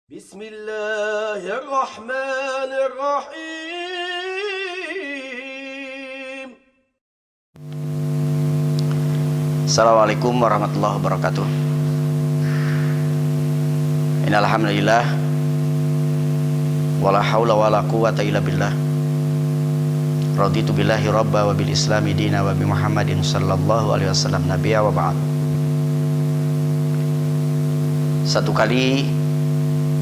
Bismillahirrahmanirrahim. Assalamualaikum warahmatullahi wabarakatuh. Innal hamdalillah wala haula wala quwwata illa billah. Raditu billahi rabba wa bil islami dina wa bi Muhammadin sallallahu alaihi wasallam nabiyya wa ba'd. Satu kali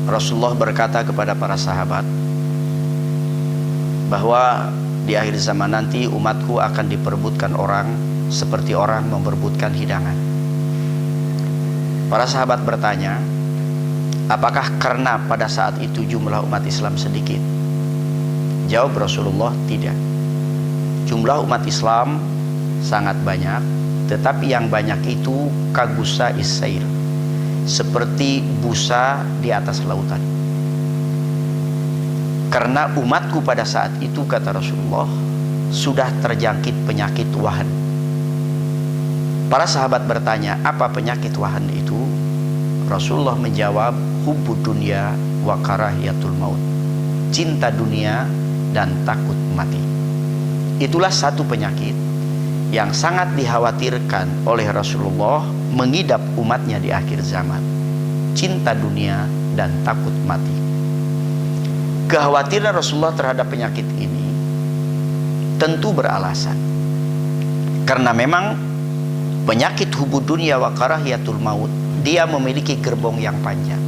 Rasulullah berkata kepada para sahabat bahwa di akhir zaman nanti umatku akan diperebutkan orang seperti orang memperebutkan hidangan. Para sahabat bertanya, apakah karena pada saat itu jumlah umat Islam sedikit? Jawab Rasulullah, tidak. Jumlah umat Islam sangat banyak, tetapi yang banyak itu kagusa isail, seperti busa di atas lautan. Karena umatku pada saat itu, kata Rasulullah, sudah terjangkit penyakit wahan. Para sahabat bertanya, apa penyakit wahan itu? Rasulullah menjawab, hubbud dunya wa karahiyatul maut, cinta dunia dan takut mati. Itulah satu penyakit yang sangat dikhawatirkan oleh Rasulullah mengidap umatnya di akhir zaman, cinta dunia dan takut mati. Kekhawatiran Rasulullah terhadap penyakit ini tentu beralasan, karena memang penyakit hubud dunia wa karahiyatul maut, dia memiliki gerbong yang panjang.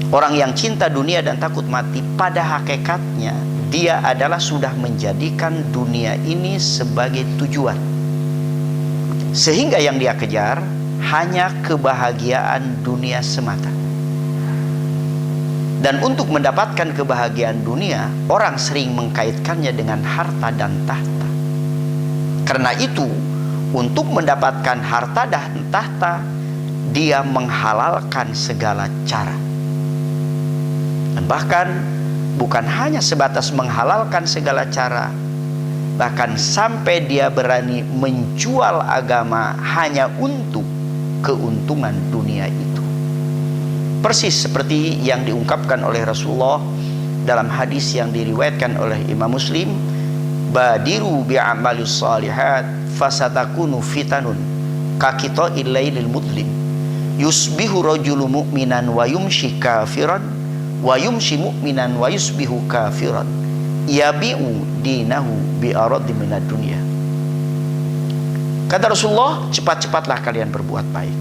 Orang yang cinta dunia dan takut mati, pada hakikatnya dia adalah sudah menjadikan dunia ini sebagai tujuan, sehingga yang dia kejar hanya kebahagiaan dunia semata. Dan untuk mendapatkan kebahagiaan dunia, orang sering mengkaitkannya dengan harta dan tahta. Karena itu, untuk mendapatkan harta dan tahta, dia menghalalkan segala cara. Dan bahkan bukan hanya sebatas menghalalkan segala cara, bahkan sampai dia berani menjual agama hanya untuk keuntungan dunia itu. Persis seperti yang diungkapkan oleh Rasulullah dalam hadis yang diriwayatkan oleh Imam Muslim, badiru bi'amalus salihat fasatakunu fitanun kakita'il lailil mudlim yusbihu rajulu mu'minan wa yumshi kafiran wa yumshi mu'minan wa yusbihu kafiran yabi'u dinahu bi'aradi minad dunya. Kata Rasulullah, cepat-cepatlah kalian berbuat baik,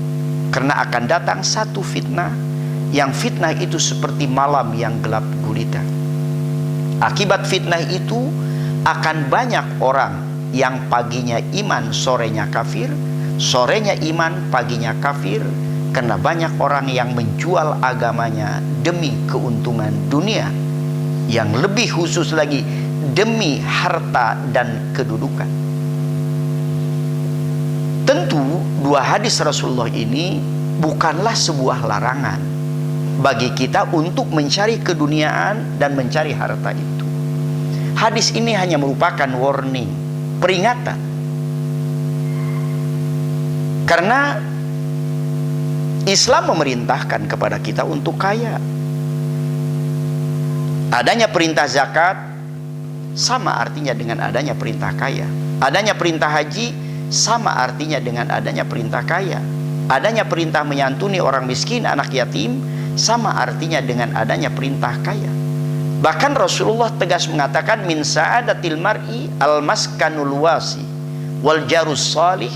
karena akan datang satu fitnah, yang fitnah itu seperti malam yang gelap gulita. Akibat fitnah itu akan banyak orang yang paginya iman, sorenya kafir, sorenya iman, paginya kafir, karena banyak orang yang menjual agamanya demi keuntungan dunia, yang lebih khusus lagi demi harta dan kedudukan. Tentu dua hadis Rasulullah ini bukanlah sebuah larangan bagi kita untuk mencari keduniaan dan mencari harta itu. Hadis ini hanya merupakan warning, peringatan. Karena Islam memerintahkan kepada kita untuk kaya. Adanya perintah zakat sama artinya dengan adanya perintah kaya. Adanya perintah haji sama artinya dengan adanya perintah kaya. Adanya perintah menyantuni orang miskin, anak yatim, sama artinya dengan adanya perintah kaya. Bahkan Rasulullah tegas mengatakan, min sa'adatil mar'i al-maskanul wasi wal jarus salih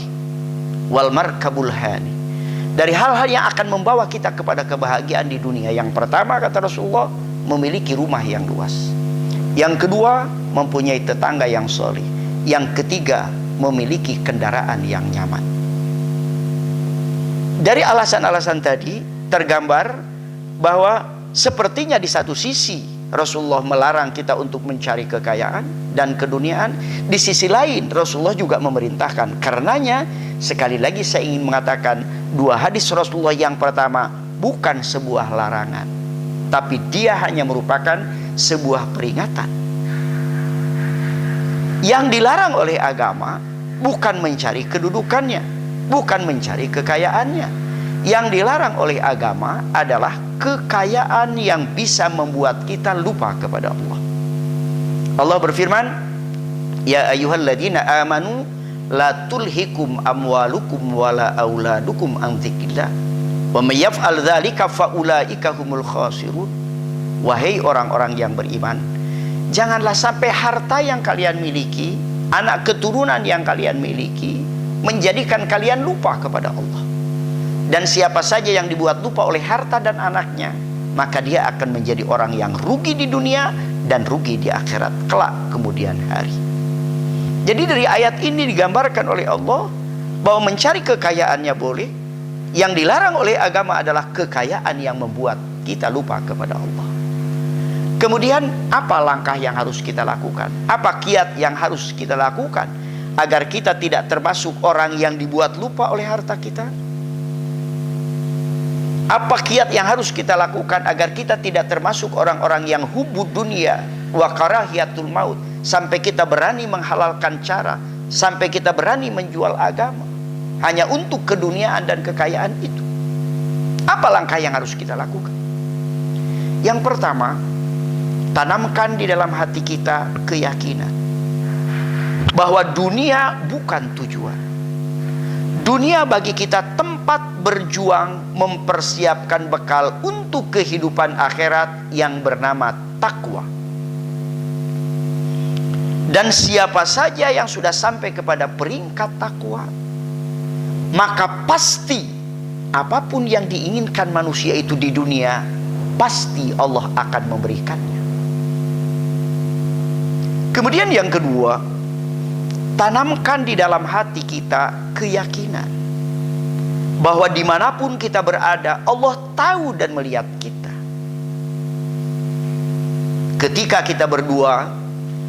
wal markabul hani. Dari hal-hal yang akan membawa kita kepada kebahagiaan di dunia, yang pertama, kata Rasulullah, memiliki rumah yang luas. Yang kedua, mempunyai tetangga yang solih. Yang ketiga, memiliki kendaraan yang nyaman. Dari alasan-alasan tadi tergambar bahwa sepertinya di satu sisi Rasulullah melarang kita untuk mencari kekayaan dan keduniaan, di sisi lain Rasulullah juga memerintahkan. Karenanya sekali lagi saya ingin mengatakan, dua hadis Rasulullah yang pertama bukan sebuah larangan, tapi dia hanya merupakan sebuah peringatan. Yang dilarang oleh agama bukan mencari kedudukannya, bukan mencari kekayaannya. Yang dilarang oleh agama adalah kekayaan yang bisa membuat kita lupa kepada Allah. Allah berfirman, ya ayyuhalladzina amanu la tulhikum amwalukum wala auladukum an dzikrillah wa may yaf'al dzalika faulaika humul khasirun. Wahai orang-orang yang beriman, janganlah sampai harta yang kalian miliki, anak keturunan yang kalian miliki, menjadikan kalian lupa kepada Allah. Dan siapa saja yang dibuat lupa oleh harta dan anaknya, maka dia akan menjadi orang yang rugi di dunia dan rugi di akhirat kelak kemudian hari. Jadi dari ayat ini digambarkan oleh Allah bahwa mencari kekayaannya boleh. Yang dilarang oleh agama adalah kekayaan yang membuat kita lupa kepada Allah. Kemudian apa langkah yang harus kita lakukan? Apa kiat yang harus kita lakukan agar kita tidak termasuk orang yang dibuat lupa oleh harta kita? Apa kiat yang harus kita lakukan agar kita tidak termasuk orang-orang yang hubbud dunia wa karahiyatul maut, sampai kita berani menghalalkan cara, sampai kita berani menjual agama hanya untuk keduniaan dan kekayaan itu? Apa langkah yang harus kita lakukan? Yang pertama, tanamkan di dalam hati kita keyakinan bahwa dunia bukan tujuan. Dunia bagi kita tempat berjuang mempersiapkan bekal untuk kehidupan akhirat yang bernama takwa. Dan siapa saja yang sudah sampai kepada peringkat takwa, maka pasti apapun yang diinginkan manusia itu di dunia, pasti Allah akan memberikannya. Kemudian yang kedua, tanamkan di dalam hati kita keyakinan bahwa dimanapun kita berada, Allah tahu dan melihat kita. Ketika kita berdua,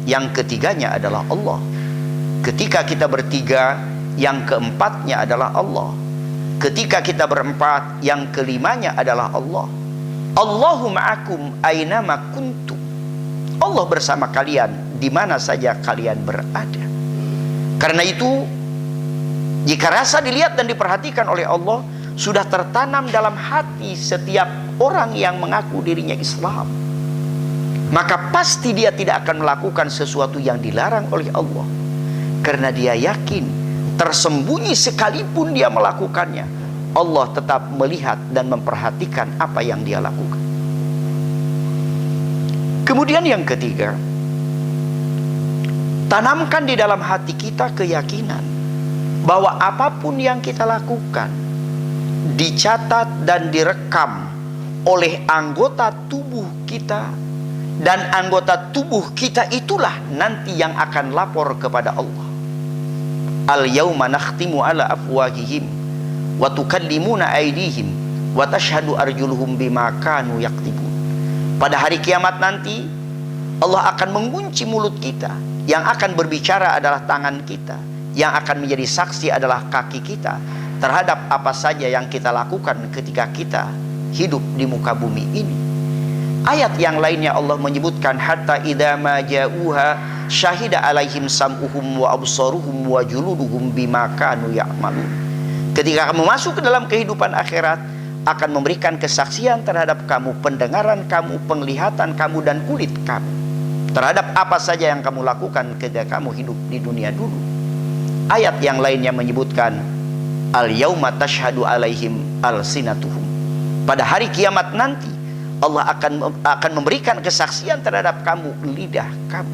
yang ketiganya adalah Allah. Ketika kita bertiga, yang keempatnya adalah Allah. Ketika kita berempat, yang kelimanya adalah Allah. Allahu ma'akum aynama kuntum. Allah bersama kalian di mana saja kalian berada. Karena itu, jika rasa dilihat dan diperhatikan oleh Allah sudah tertanam dalam hati setiap orang yang mengaku dirinya Islam, maka pasti dia tidak akan melakukan sesuatu yang dilarang oleh Allah. Karena dia yakin, tersembunyi sekalipun dia melakukannya, Allah tetap melihat dan memperhatikan apa yang dia lakukan. Kemudian yang ketiga, tanamkan di dalam hati kita keyakinan bahwa apapun yang kita lakukan dicatat dan direkam oleh anggota tubuh kita, dan anggota tubuh kita itulah nanti yang akan lapor kepada Allah. Al-yauma nakhtimu ala afwahihim wa tukallimuna aydihim wa tashhadu arjuluhum bima kanu yaktibun. Pada hari kiamat nanti Allah akan mengunci mulut kita, yang akan berbicara adalah tangan kita, yang akan menjadi saksi adalah kaki kita terhadap apa saja yang kita lakukan ketika kita hidup di muka bumi ini. Ayat yang lainnya Allah menyebutkan, hatta idza ma ja'uha syahida alaihim sam'uhum wa absaruhum wa juluduhum bima kanu ya'malun. Ketika kamu masuk ke dalam kehidupan akhirat, akan memberikan kesaksian terhadap kamu, pendengaran kamu, penglihatan kamu, dan kulit kamu terhadap apa saja yang kamu lakukan ketika kamu hidup di dunia dulu. Ayat yang lainnya menyebutkan, al-yauma tashhadu alaihim al-sinatuhum. Pada hari kiamat nanti Allah akan memberikan kesaksian terhadap kamu, lidah kamu.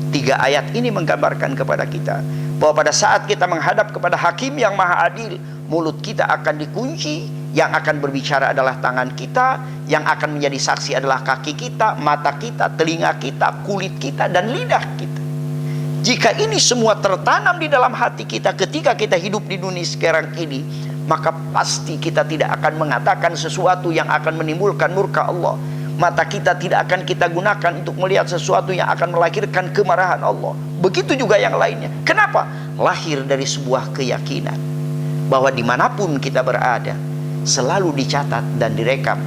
3 ayat ini menggambarkan kepada kita bahwa pada saat kita menghadap kepada Hakim yang Maha Adil, mulut kita akan dikunci, yang akan berbicara adalah tangan kita, yang akan menjadi saksi adalah kaki kita, mata kita, telinga kita, kulit kita, dan lidah kita. Jika ini semua tertanam di dalam hati kita ketika kita hidup di dunia sekarang ini, maka pasti kita tidak akan mengatakan sesuatu yang akan menimbulkan murka Allah. Mata kita tidak akan kita gunakan untuk melihat sesuatu yang akan melahirkan kemarahan Allah. Begitu juga yang lainnya. Kenapa? Lahir dari sebuah keyakinan bahwa dimanapun kita berada, selalu dicatat dan direkam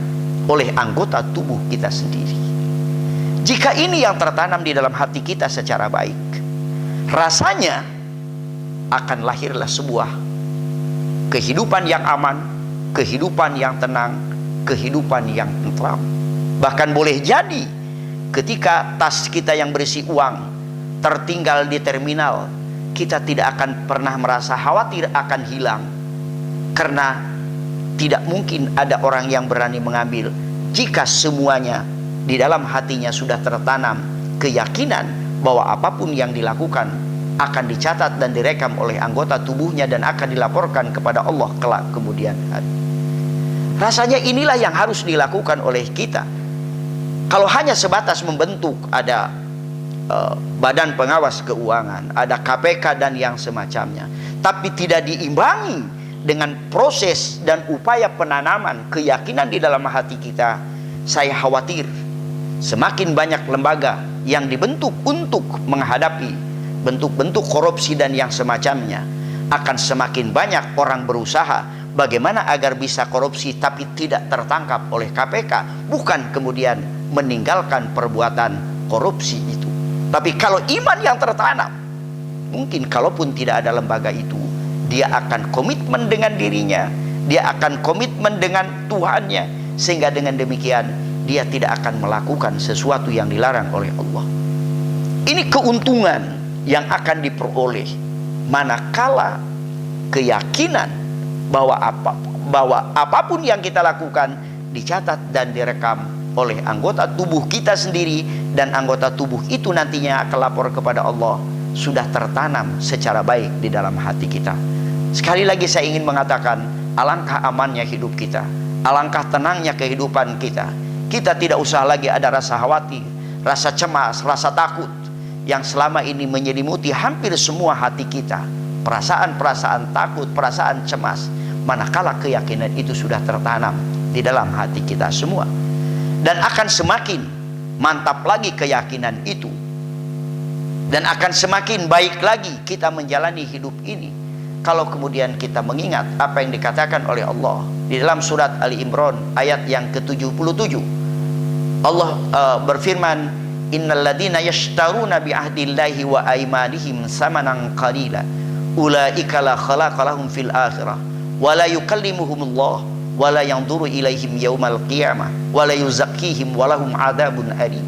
oleh anggota tubuh kita sendiri. Jika ini yang tertanam di dalam hati kita secara baik, rasanya akan lahirlah sebuah kehidupan yang aman, kehidupan yang tenang, kehidupan yang tentram. Bahkan boleh jadi ketika tas kita yang berisi uang tertinggal di terminal, kita tidak akan pernah merasa khawatir akan hilang, karena tidak mungkin ada orang yang berani mengambil jika semuanya di dalam hatinya sudah tertanam keyakinan bahwa apapun yang dilakukan akan dicatat dan direkam oleh anggota tubuhnya dan akan dilaporkan kepada Allah kelak kemudian hari. Rasanya inilah yang harus dilakukan oleh kita. Kalau hanya sebatas membentuk ada badan pengawas keuangan, ada KPK dan yang semacamnya, tapi tidak diimbangi dengan proses dan upaya penanaman keyakinan di dalam hati kita, saya khawatir semakin banyak lembaga yang dibentuk untuk menghadapi bentuk-bentuk korupsi dan yang semacamnya, akan semakin banyak orang berusaha bagaimana agar bisa korupsi tapi tidak tertangkap oleh KPK, bukan kemudian meninggalkan perbuatan korupsi itu. Tapi kalau iman yang tertanam, mungkin kalaupun tidak ada lembaga itu, dia akan komitmen dengan dirinya, dia akan komitmen dengan Tuhannya, sehingga dengan demikian dia tidak akan melakukan sesuatu yang dilarang oleh Allah. Ini keuntungan yang akan diperoleh manakala keyakinan bahwa apapun yang kita lakukan dicatat dan direkam oleh anggota tubuh kita sendiri, dan anggota tubuh itu nantinya akan lapor kepada Allah, sudah tertanam secara baik di dalam hati kita. Sekali lagi saya ingin mengatakan, alangkah amannya hidup kita, alangkah tenangnya kehidupan kita. Kita tidak usah lagi ada rasa khawatir, rasa cemas, rasa takut yang selama ini menyelimuti hampir semua hati kita. Perasaan-perasaan takut, perasaan cemas, manakala keyakinan itu sudah tertanam di dalam hati kita semua. Dan akan semakin mantap lagi keyakinan itu, dan akan semakin baik lagi kita menjalani hidup ini kalau kemudian kita mengingat apa yang dikatakan oleh Allah di dalam surat Ali Imran ayat yang ke-77. Allah berfirman, innal ladina yashtaruna bi ahdillahi wa aymanihim samanan qalila ulaika la khalaqa lahum fil akhirah wa la yukallimuhumullah wala yanzuru ilaihim yaumal qiyamah wala yuzakkihim walahum adzabun alim.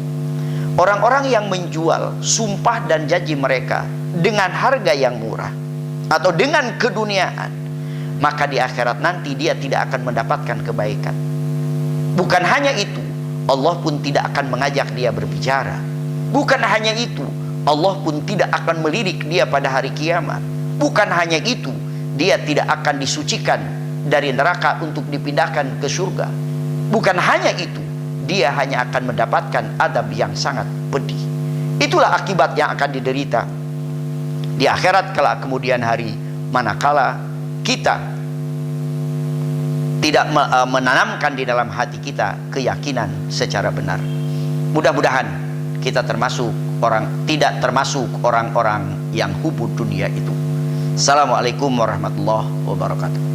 Orang-orang yang menjual sumpah dan janji mereka dengan harga yang murah atau dengan keduniaan, maka di akhirat nanti dia tidak akan mendapatkan kebaikan. Bukan hanya itu, Allah pun tidak akan mengajak dia berbicara. Bukan hanya itu, Allah pun tidak akan melirik dia pada hari kiamat. Bukan hanya itu, dia tidak akan disucikan dari neraka untuk dipindahkan ke surga. Bukan hanya itu, dia hanya akan mendapatkan adab yang sangat pedih. Itulah akibat yang akan diderita di akhirat kelak kemudian hari, manakala kita tidak menanamkan di dalam hati kita keyakinan secara benar. Mudah-mudahan kita tidak termasuk orang-orang yang hubud dunia itu. Assalamualaikum warahmatullahi wabarakatuh.